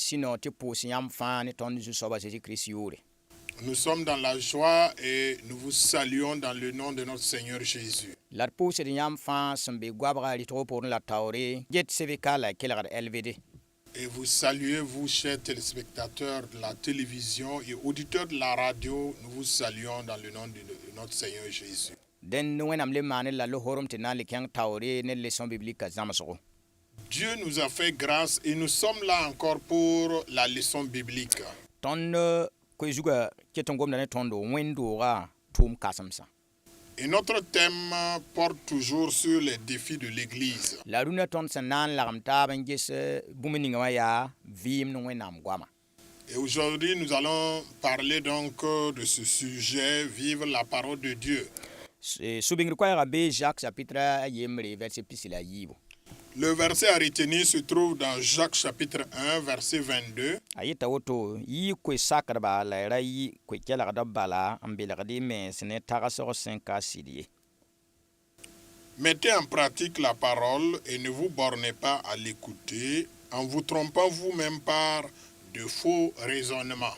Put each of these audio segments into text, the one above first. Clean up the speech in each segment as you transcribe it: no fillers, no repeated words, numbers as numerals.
sino te pousse yam fa ne ton zu soba Jésus-Christ yore. Nous sommes dans la joie et nous vous saluons dans le nom de notre Seigneur Jésus. La pousse de yam fa sembe gwabra li to pour la taure get seveka la kelar LVD. Et vous saluez, vous, chers téléspectateurs de la télévision et auditeurs de la radio, nous vous saluons dans le nom de notre Seigneur Jésus. Den wenam le mane la lohorum tena le kyang taure ne leçon biblique zamasoro. Dieu nous a fait grâce et nous sommes là encore pour la leçon biblique. Ton ko juga ketongom na tondo wendo ga tum kasamsa. Et notre thème porte toujours sur les défis de l'Église. La runa ton sanan la ramta bangis bumininga ya vim no wenam gwama. Et aujourd'hui, nous allons parler donc de ce sujet, vivre la parole de Dieu. Subing kwa be Jacques chapitre yemre verset pisila yibo. Le verset à retenir se trouve dans Jacques chapitre 1 verset 22. Ayita woto yi ko sakrba la rai ko kela da bala ambelagdi me sene tagaso 5 sidie. Mettez en pratique la parole et ne vous bornez pas à l'écouter en vous trompant vous-même par de faux raisonnements.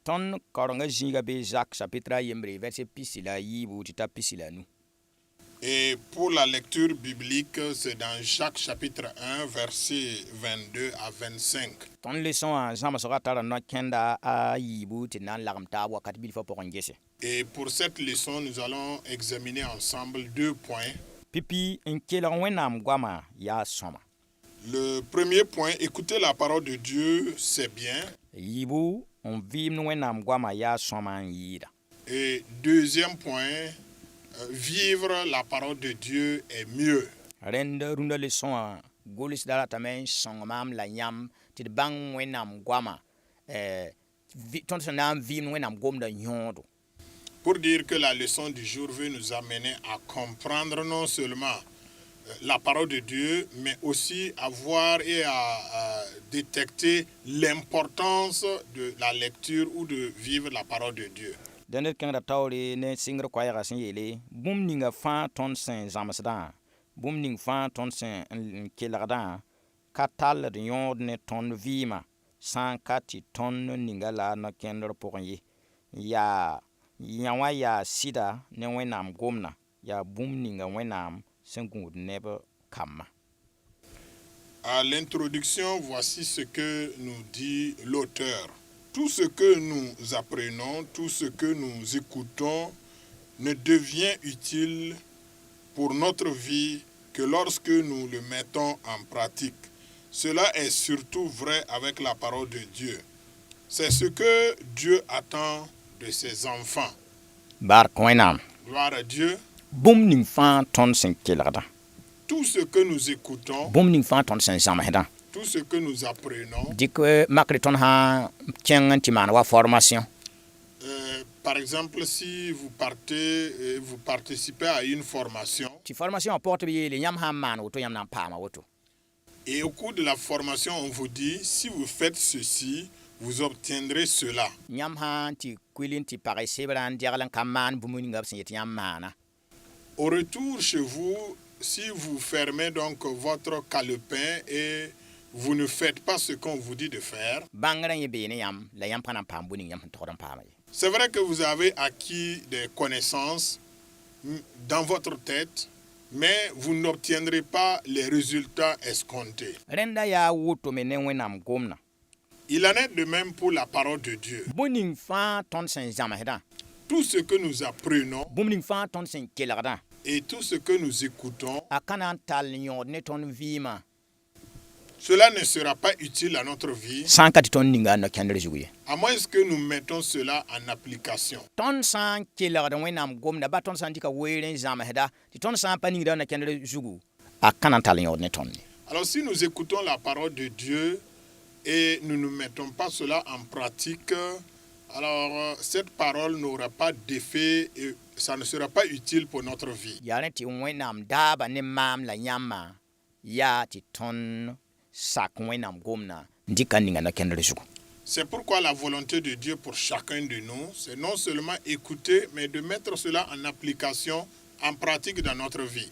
Ton koronga jinga be Jacques chapitre yemre verset pisila yibo tita pisila nu. Et pour la lecture biblique, c'est dans Jacques chapitre 1, versets 22 à 25. Ton leçon à Jean Massorata no kenda a yibu tinan laramta wakati bilfo pour ngese. Et pour cette leçon, nous allons examiner ensemble 2 points. Pipi nkela wenam gwama ya soma. Le premier point, écouter la parole de Dieu, c'est bien. Yibu on vim no wenam gwama ya soma yida. Et deuxième point, vivre la parole de Dieu est mieux. Rende runda leçon a golis dala tamen songmam la yam ti bang wenam gwama ton sanam vim wenam gomda nyodo. Pour dire que la leçon du jour veut nous amener à comprendre non seulement la parole de Dieu, mais aussi à voir et à détecter l'importance de la lecture ou de vivre la parole de Dieu. Dende kanga tawri ne singre kwa ya sin yele bum ninga fa ton sen zamasda bum ning fa ton sen kelagda katal de yod ne ton vima san kati ton ninga la na kender poye ya yawa ya sida ne wenam gomna ya bum ninga wenam sengud nebe kama. À l'introduction, voici ce que nous dit l'auteur. Tout ce que nous apprenons, tout ce que nous écoutons ne devient utile pour notre vie que lorsque nous le mettons en pratique. Cela est surtout vrai avec la parole de Dieu. C'est ce que Dieu attend de ses enfants. Gloire à Dieu. Tout ce que nous écoutons, tout ce que nous apprenons, par exemple, si vous partez, vous participez à une formation, et au cours de la formation, on vous dit, si vous faites ceci, vous obtiendrez cela. Au retour chez vous, si vous fermez donc votre calepin et vous ne faites pas ce qu'on vous dit de faire, c'est vrai que vous avez acquis des connaissances dans votre tête, mais vous n'obtiendrez pas les résultats escomptés. Il en est de même pour la parole de Dieu. Tout ce que nous apprenons et tout ce que nous écoutons, cela ne sera pas utile à notre vie, à moins que nous mettons cela en application. Alors si nous écoutons la parole de Dieu et nous ne mettons pas cela en pratique, alors cette parole n'aura pas d'effet et ça ne sera pas utile pour notre vie. C'est pourquoi la volonté de Dieu pour chacun de nous, c'est non seulement écouter, mais de mettre cela en application, en pratique dans notre vie.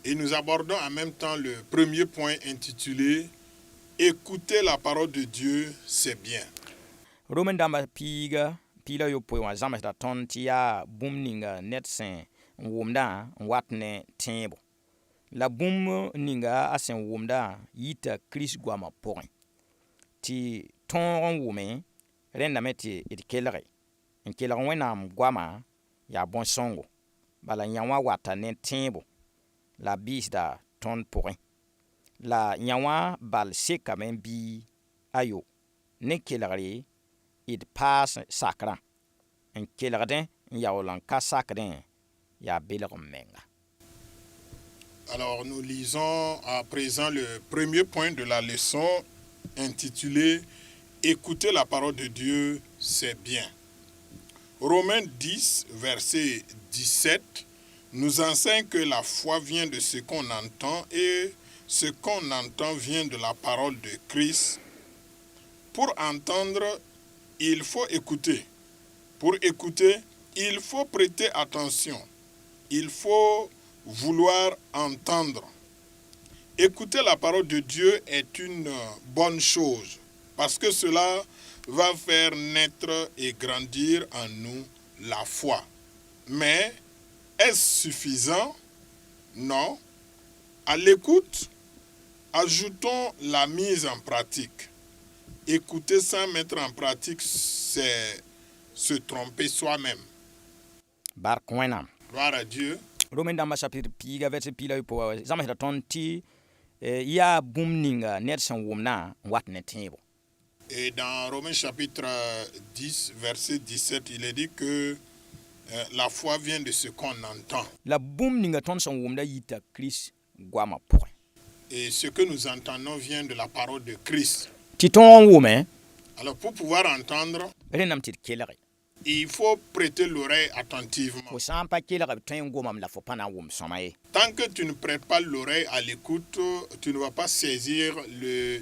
Et nous abordons en même temps le premier point intitulé « Écouter la parole de Dieu, c'est bien ». Roman damba piga yo poe wa zama da ton ti ya bum ninga net sen wumda watne tembo la bum ninga asen wumda yita Chris gwama point ti ton wume renda meti it kelare en kelare wenam gwama ya bon songo bala nyawa wata ne tembo la bis da ton point la nyawa bal seka men bi ayo ne kelare it pass sakra en kelgden yaolan ka sakden ya belgum menga. Alors nous lisons à présent le premier point de la leçon intitulé « Écouter la parole de Dieu, c'est bien ». Romains 10, verset 17, nous enseigne que la foi vient de ce qu'on entend et ce qu'on entend vient de la parole de Christ. Pour entendre, il faut écouter. Pour écouter, il faut prêter attention. Il faut vouloir entendre. Écouter la parole de Dieu est une bonne chose parce que cela va faire naître et grandir en nous la foi. Mais est-ce suffisant? Non. À l'écoute, ajoutons la mise en pratique. Écouter sans mettre en pratique, c'est se tromper soi-même. Barkwena. Gloire à Dieu. Romain damba chapitre piga verset pila yo po zama da ton ti ya bum ninga net sen wumna watne tembo. Et dans Romains chapitre 10, verset 17, il est dit que la foi vient de ce qu'on entend. La bum ninga ton sen wumda yita Chris gwama point. Et ce que nous entendons vient de la parole de Christ. Titon wume Alors pour pouvoir entendre, renam tit kelare. il faut prêter l'oreille attentivement. Ko sampa kelare ton gomam la fo pana wum somaye. Tant que tu ne prêtes pas l'oreille à l'écoute, tu ne vas pas saisir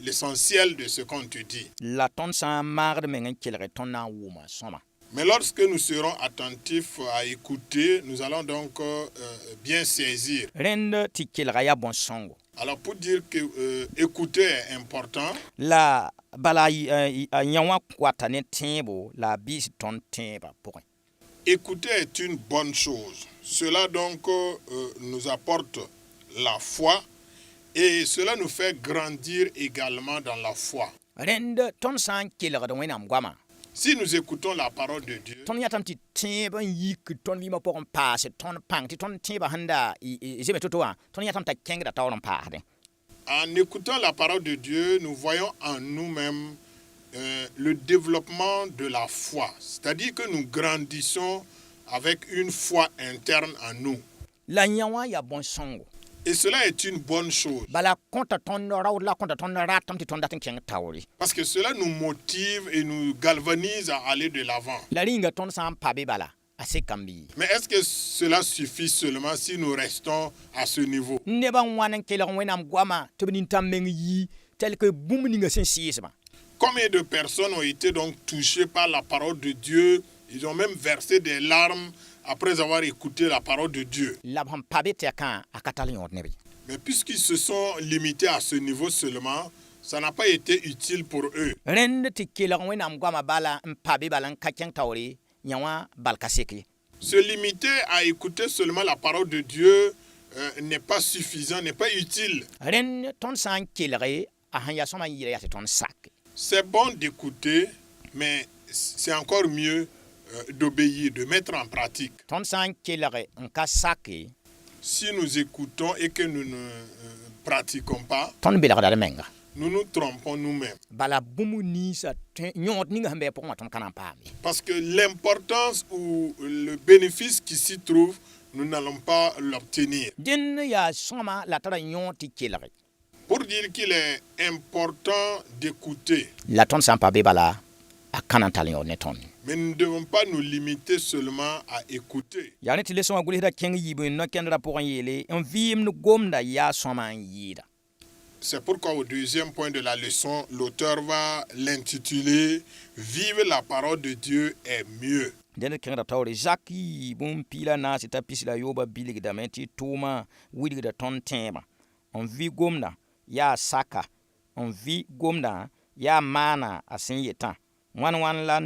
l'essentiel de ce qu'on te dit. La ton sa marde men kelare ton na wuma soma. Mais lorsque nous serons attentifs à écouter, nous allons donc bien saisir. Rende ti kelare ya bon songo. Alors pour dire que écouter est important, La bala nyawa kwata ne tembo la bis ton temba point. écouter est une bonne chose. Cela donc nous apporte la foi et cela nous fait grandir également dans la foi. Rende ton san kelare wenam gwama. Si nous écoutons la parole de Dieu, Ton yatam ti temba yik ton vima pour passe ton pang ti ton temba handa jebe totoa ton yatam ta kengra tawon paade. en écoutant la parole de Dieu, nous voyons en nous-mêmes le développement de la foi. C'est-à-dire que nous grandissons avec une foi interne en nous. La nyawa ya bon songo. Et cela est une bonne chose. Bala konta ton raw la konta ton ratam ti ton datin keng tawri. Parce que cela nous motive et nous galvanise à aller de l'avant. La ringa ton sam pabe bala ase kambi. Mais est-ce que cela suffit seulement si nous restons à ce niveau? Ne ban wanan kelon wenam gwama to bin tameng yi tel que bum ninga sen siesba. Combien de personnes ont été donc touchées par la parole de Dieu? Ils ont même versé des larmes après avoir écouté la parole de Dieu. La ban pabe te kan akatali ordnebi. Mais puisqu'ils se sont limités à ce niveau seulement, ça n'a pas été utile pour eux. Rende ti kelon wenam gwama bala pabe bala ka keng tawri nyawa bal kaseki. Se limiter à écouter seulement la parole de Dieu n'est pas suffisant, n'est pas utile. Ren ton san kelare a ya soma yire ya ton sak. C'est bon d'écouter, mais c'est encore mieux d'obéir, de mettre en pratique. Ton san kelare en ka saki Si nous écoutons et que nous ne pratiquons pas, ton belare menga. nous nous trompons nous-mêmes. Bala bumu ni sa nyot ninga hambe pour ton kanan pami. Parce que l'importance ou le bénéfice qui s'y trouve, nous n'allons pas l'obtenir. Den ya soma la tara nyoti kelare. Pour dire qu'il est important d'écouter, La ton san pabe bala a kanan talio neton. mais nous ne devons pas nous limiter seulement à écouter. Ya ne tile soma guli da kengi yibu no kendra pour yele en vim no gomda ya soma yida. C'est pourquoi au deuxième point de la leçon, l'auteur va l'intituler « Vivre la parole de Dieu est mieux ». dẽnd kẽngda taoore zak yɩ bũmb piila naas t'a pisla yoba bilgdame tɩ tʋʋma wilgda tõnd tẽebã n vɩ gomda yaa saka n vɩ gomda yaa maana a sẽn yetã wãn la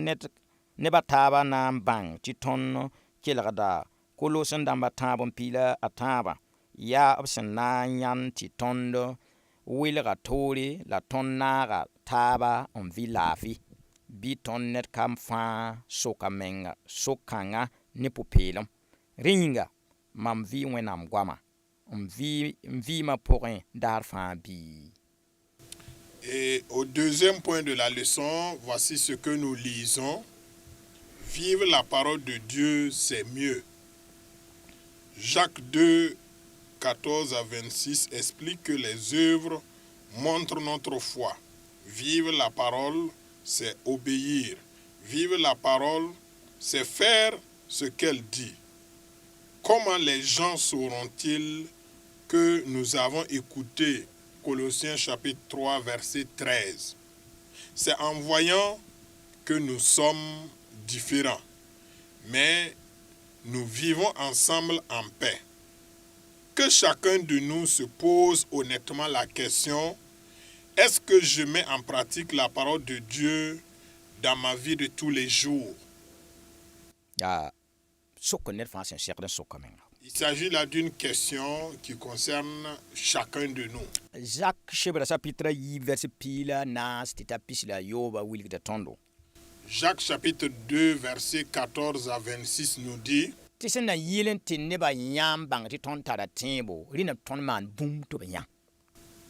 nebã taaba na n bãng tɩ tõnd kelgda kolos n dãmba tãab n piila a tãabã yaa b sẽn na n yãnd tɩ tõnd wilga toore la tõnd naaga taaba n vɩ laafɩ bɩ tõnd ned kam fãa soka menga sok-kãngã ne pʋ-peelem rẽ yĩnga mam vɩ wẽnnaam goama n vɩɩmã pʋgẽ daar fãa bii. Et au deuxième point de la leçon, voici ce que nous lisons. Vivre la parole de Dieu, c'est mieux. Jacques 2, 14 à 26 explique que les œuvres montrent notre foi. Vivre la parole, c'est obéir. Vivre la parole, c'est faire ce qu'elle dit. Comment les gens sauront-ils que nous avons écouté Colossiens chapitre 3, verset 13? C'est en voyant que nous sommes différents, mais nous vivons ensemble en paix. Que chacun de nous se pose honnêtement la question: est-ce que je mets en pratique la parole de Dieu dans ma vie de tous les jours? Il s'agit là d'une question qui concerne chacun de nous. Jacques chapitre 2, verset 14 à 26 nous dit: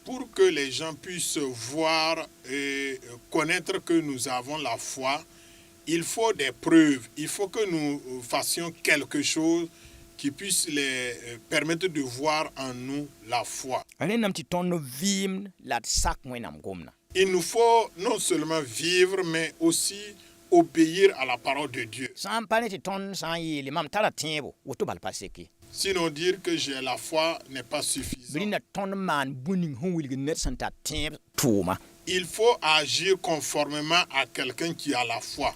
pour que les gens puissent voir et connaître que nous avons la foi, il faut des preuves. Il faut que nous fassions quelque chose qui puisse les permettre de voir en nous la foi. Il nous faut non seulement vivre, mais aussi obéir à la parole de Dieu. Sinon, dire que j'ai la foi n'est pas suffisant. Il faut agir conformément à quelqu'un qui a la foi.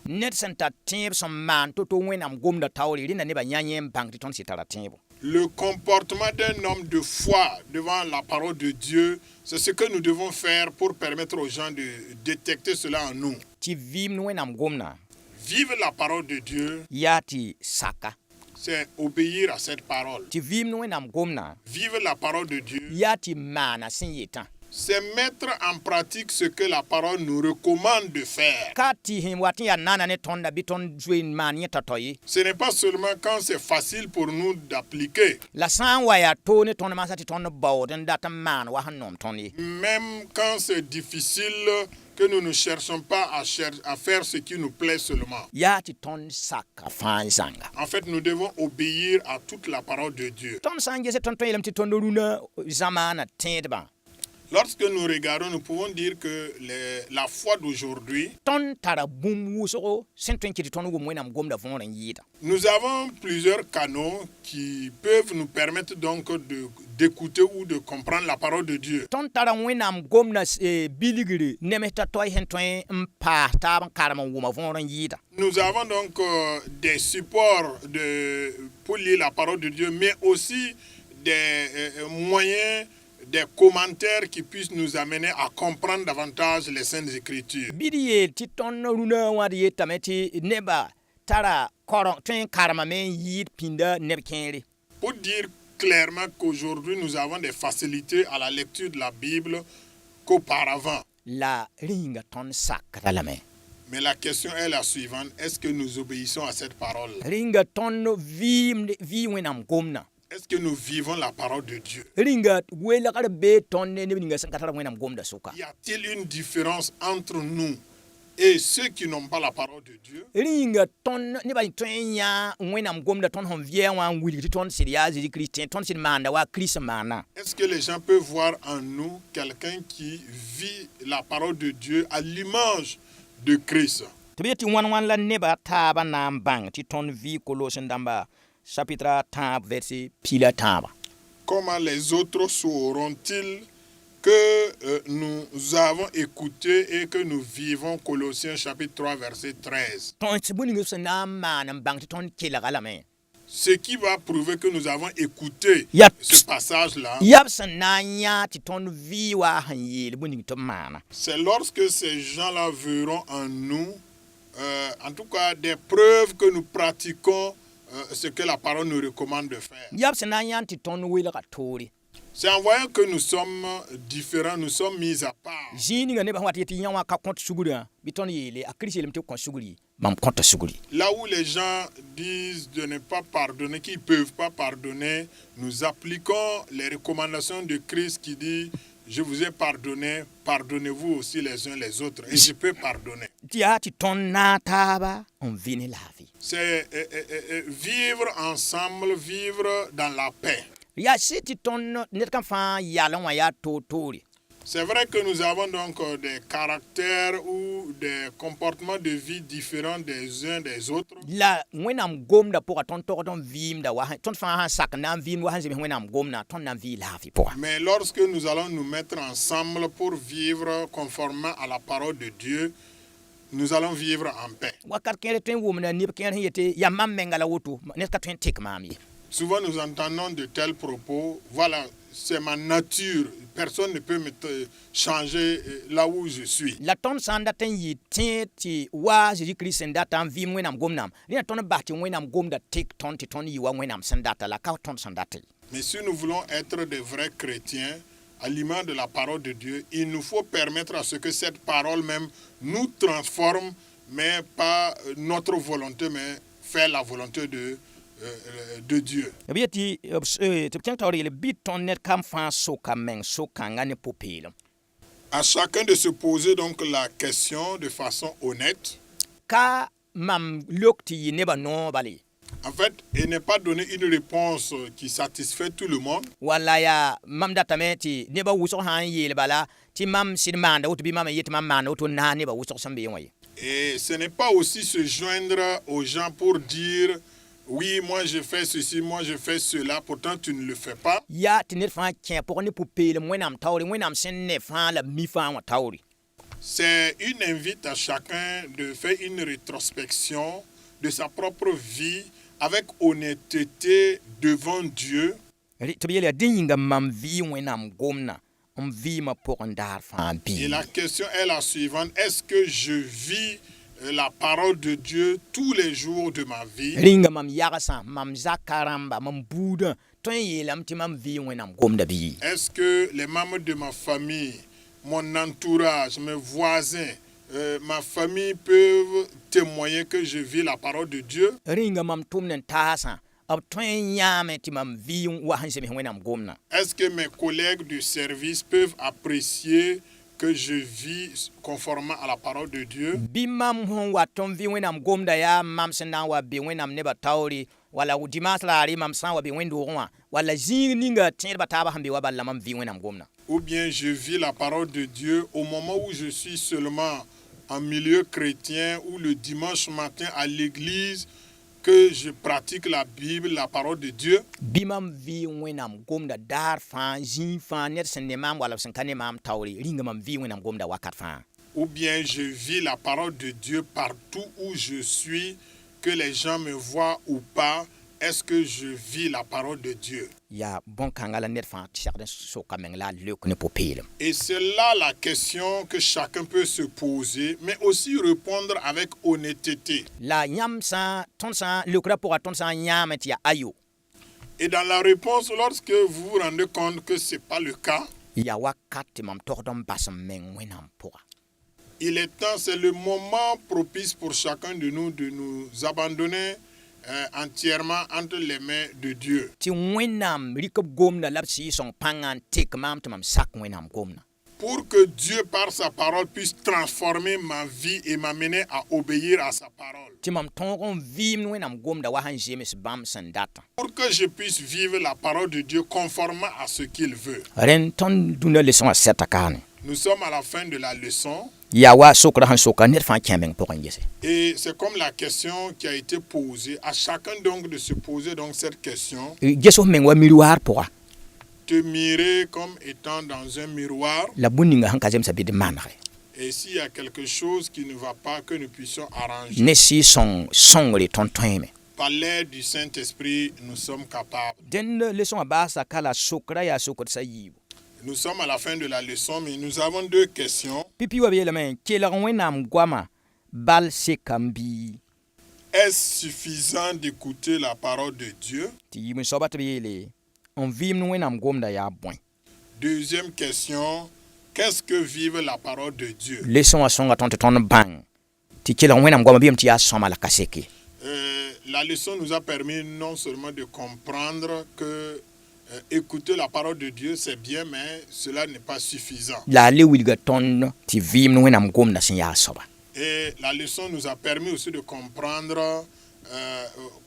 Le comportement d'un homme de foi devant la parole de Dieu, c'est ce que nous devons faire pour permettre aux gens de détecter cela en nous. Vivre la parole de Dieu, c'est obéir à cette parole. Vivre la parole de Dieu, c'est mettre en pratique ce que la parole nous recommande de faire. Ce n'est pas seulement quand c'est facile pour nous d'appliquer. Même quand c'est difficile, que nous ne cherchons pas à faire ce qui nous plaît seulement. En fait, nous devons obéir à toute la parole de Dieu. Lorsque nous regardons, nous pouvons dire que la foi d'aujourd'hui, nous avons plusieurs canaux qui peuvent nous permettre donc d'écouter ou de comprendre la parole de Dieu. Nous avons donc des supports pour lire la parole de Dieu, mais aussi des moyens, des commentaires qui puissent nous amener à comprendre davantage les Saintes Écritures. Pour dire clairement qu'aujourd'hui nous avons des facilités à la lecture de la Bible qu'auparavant. Mais la question est la suivante: est-ce que nous obéissons à cette parole? Est-ce que nous vivons la parole de Dieu? Y a-t-il une différence entre nous et ceux qui n'ont pas la parole de Dieu? Est-ce que les gens peuvent voir en nous quelqu'un qui vit la parole de Dieu à l'image de Christ? Chapitre 10, verset pile. Comment les autres sauront-ils que nous avons écouté et que nous vivons, Colossiens chapitre 3, verset 13. Ce qui va prouver que nous avons écouté ce passage-là, c'est lorsque ces gens-là verront en nous, en tout cas, des preuves que nous pratiquons ce que la parole nous recommande de faire. C'est en voyant que nous sommes différents, nous sommes mis à part. Là où les gens disent de ne pas pardonner, qu'ils ne peuvent pas pardonner, nous appliquons les recommandations de Christ qui dit « Je vous ai pardonné, pardonnez-vous aussi les uns les autres. » Et je peux pardonner. C'est vivre ensemble, vivre dans la paix. C'est vrai que nous avons donc des caractères ou des comportements de vie différents des uns des autres. Mais lorsque nous allons nous mettre ensemble pour vivre conformément à la parole de Dieu, nous allons vivre en paix. Souvent nous entendons de tels propos, voilà, c'est ma nature, personne ne peut me changer là où je suis. Mais si nous voulons être des vrais chrétiens, à l'image de la parole de Dieu, il nous faut permettre à ce que cette parole même nous transforme, mais pas notre volonté, mais faire la volonté de Dieu. À chacun de se poser donc la question de façon honnête. En fait, et ne pas donner une réponse qui satisfait tout le monde. Et ce n'est pas aussi se joindre aux gens pour dire oui, moi je fais ceci, moi je fais cela, pourtant tu ne le fais pas. C'est une invite à chacun de faire une rétrospection de sa propre vie avec honnêteté devant Dieu. Et la question est la suivante: est-ce que je vis la parole de Dieu tous les jours de ma vie? Est-ce que les membres de ma famille, mon entourage, mes voisins, ma famille peuvent témoigner que je vis la parole de Dieu? Est-ce que mes collègues de service peuvent apprécier que je vis conformément à la parole de Dieu? Ou bien je vis la parole de Dieu au moment où je suis seulement en milieu chrétien ou le dimanche matin à l'église, que je pratique la Bible, la parole de Dieu? Ou bien je vis la parole de Dieu partout où je suis, que les gens me voient ou pas? Est-ce que je vis la parole de Dieu? Et c'est là la question que chacun peut se poser, mais aussi répondre avec honnêteté. Et dans la réponse, lorsque vous vous rendez compte que ce n'est pas le cas, il est temps, c'est le moment propice pour chacun de nous abandonner entièrement entre les mains de Dieu. Pour que Dieu, par sa parole, puisse transformer ma vie et m'amener à obéir à sa parole. Pour que je puisse vivre la parole de Dieu conformément à ce qu'il veut. Nous sommes à la fin de la leçon. Et c'est comme la question qui a été posée, à chacun donc de se poser donc cette question. te mirer comme étant dans un miroir. la bũmb ninga sẽn ka zemsa bɩ d manege Et s'il y a quelque chose qui ne va pas, que nous puissions arranger. ne sõngre tõnd tõeme Par l'aide du Saint-Esprit, nous sommes capables. dẽnd lesõngã baasa ka la sokra yaa sokd sa yiibu Nous sommes à la fin de la leçon, mais nous avons deux questions. pipi wa b yeelame kelg wẽnnaam goama bal sekame bɩ Est-ce suffisant d'écouter la parole de Dieu? tɩ yiib n soaba tɩ b yeele n vɩɩmd wẽnnaam gomda yaa bõe Deuxième question, qu'est-ce que vive la parole de Dieu? lesõ wã sõnga tõnd tɩ tõnd bãng tɩ kelg wẽnnaam goama bɩ yem tɩ yaa sõma la ka seke La leçon nous a permis non seulement de comprendre que écouter la parole de Dieu c'est bien, mais cela n'est pas suffisant. la a le wilga tõnd tɩ vɩɩmd wẽnnaam gomda sẽn yaa soaba Et la leçon nous a permis aussi de comprendre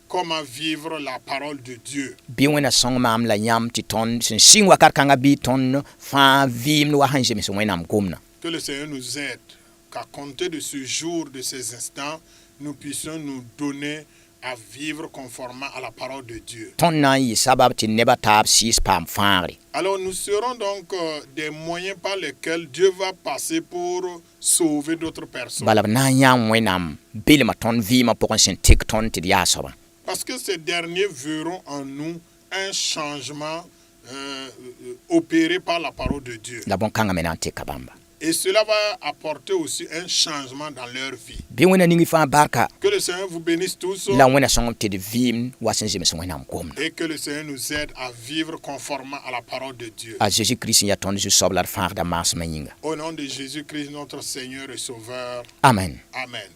comment vivre la parole de Dieu. bɩ wẽna sõng maam la yãmb tɩ tõnd sẽn sɩng wakat kãngã bɩ tõnd fãa vɩɩmd wa sẽn zems wẽnnaam gomdã Que le Seigneur nous aide, qu'à compter de ce jour, de ces instants, nous puissions nous donner à vivre conformément à la parole de Dieu. tõnd na n yɩ sabab tɩ nebã taab sɩɩs paam fãagre Alors nous serons donc des moyens par lesquels Dieu va passer pour sauver d'autres personnes. bala b na n yãam wẽnnaam belma tõnd vɩɩmã pʋgẽ sẽn tek tõnd tɩ d yaa soaba Parce que ces derniers verront en nous un changement opéré par la parole de Dieu. la bõn-kãngã me na n teka bãmba Et cela va apporter aussi un changement dans leur vie. bɩ wẽna ning fãa barka Que le Seigneur vous bénisse tous la wẽna sõng tɩ d vɩɩm wa sẽn zems wẽnnaam gomda et que le Seigneur nous aide à vivre conformément à la parole de Dieu. a Jésus-Christ n yaa tõnd zu-soab la d fãagda maasmã yĩnga Au nom de Jésus-Christ, notre Seigneur et Sauveur. amen Amen.